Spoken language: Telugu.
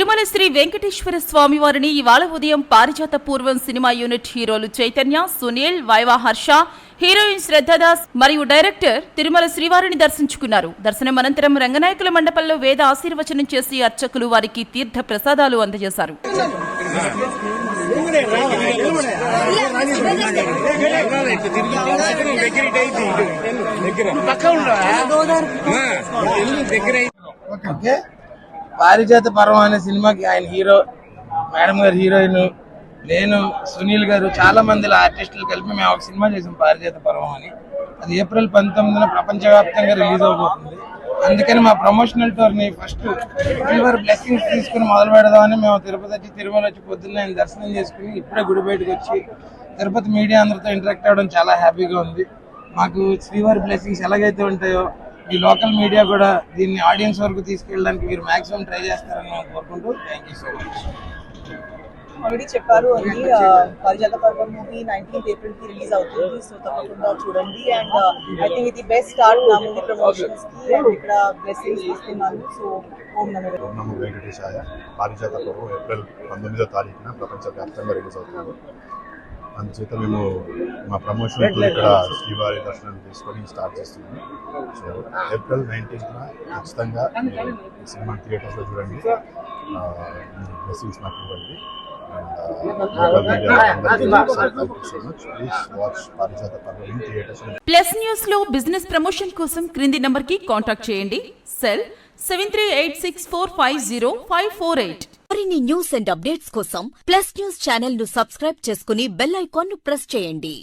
తిరుమల శ్రీ వెంకటేశ్వర స్వామి వారిని ఇవాళ ఉదయం పారిజాత పూర్వం సినిమా యూనిట్ హీరోలు చైతన్య, సునీల్, వైవా హర్ష, హీరోయిన్ శ్రద్ధాదాస్ మరియు డైరెక్టర్ తిరుమల శ్రీవారిని దర్శించుకున్నారు. దర్శనం అనంతరం రంగనాయకుల మండపంలో వేద ఆశీర్వచనం చేసి అర్చకులు వారికి తీర్థ ప్రసాదాలు అందజేశారు. పారిజాత పర్వం అనే సినిమాకి ఆయన హీరో, మేడం గారు హీరోయిన్, నేను, సునీల్ గారు, చాలా మంది ఆర్టిస్టులు కలిపి మేము ఒక సినిమా చేసాం పారిజాత పర్వం అని. అది ఏప్రిల్ 19న ప్రపంచవ్యాప్తంగా రిలీజ్ అవబోతుంది. అందుకని మా ప్రమోషనల్ టూర్ ని ఫస్ట్ సిల్వర్ బ్లెస్సింగ్స్ తీసుకుని మొదలు పెడదామని మేము తిరుపతి వచ్చి, తిరుమల వచ్చి పొద్దున్న ఆయన దర్శనం చేసుకుని ఇప్పుడే గుడి బయటకు వచ్చి తిరుపతి మీడియా అందరితో ఇంటరాక్ట్ అవ్వడం చాలా హ్యాపీగా ఉంది. మాకు శ్రీవారి బ్లెస్సింగ్స్ ఎలాగైతే ఉంటాయో ఈ లోకల్ మీడియా కూడా దీన్ని ఆడియన్స్ వరకు తీసుకెళ్ళడానికి మీరు మాక్సిమం ట్రై చేస్తారని మేము కోరుకుంటూ thank you so much. Already చెప్పారు అది పారిజాత పర్వం మూవీ 19th April కి రిలీజ్ అవుతుంది. సో తప్పకుండా చూడండి. అండ్ ఐ థింక్ ఇది బెస్ట్ స్టార్ట్ నా మూవీ ప్రమోషన్స్ కి. అండ్ ఇక్కడ బ్లెస్సింగ్స్ ఇస్తున్నాను. సో ఓం నమో వెంకటేశాయ. పారిజాత పర్వం ఏప్రిల్ 19వ తారీఖున ప్రపంచవ్యాప్తంగా రిలీజ్ అవుతుంది. అందుచేత మేము మా ప్రమోషన్ ఇక్కడ శ్రీవారి దర్శనం చేసుకొని స్టార్ట్ చేస్తున్నాము. సో ఏప్రిల్ 19న ఖచ్చితంగా సినిమా థియేటర్స్లో చూడండి. బ్లెస్సింగ్స్ మాకు ఇవ్వండి. ప్లస్ న్యూస్ లో బిజినెస్ ప్రమోషన్ కోసం క్రింది నంబర్ కి కాంటాక్ట్ చేయండి. సెల్ 7386450548. మరిన్ని న్యూస్ అండ్ అప్డేట్స్ కోసం ప్లస్ న్యూస్ ఛానల్ ను సబ్స్క్రైబ్ చేసుకుని బెల్ ఐకాన్ ను ప్రెస్ చేయండి.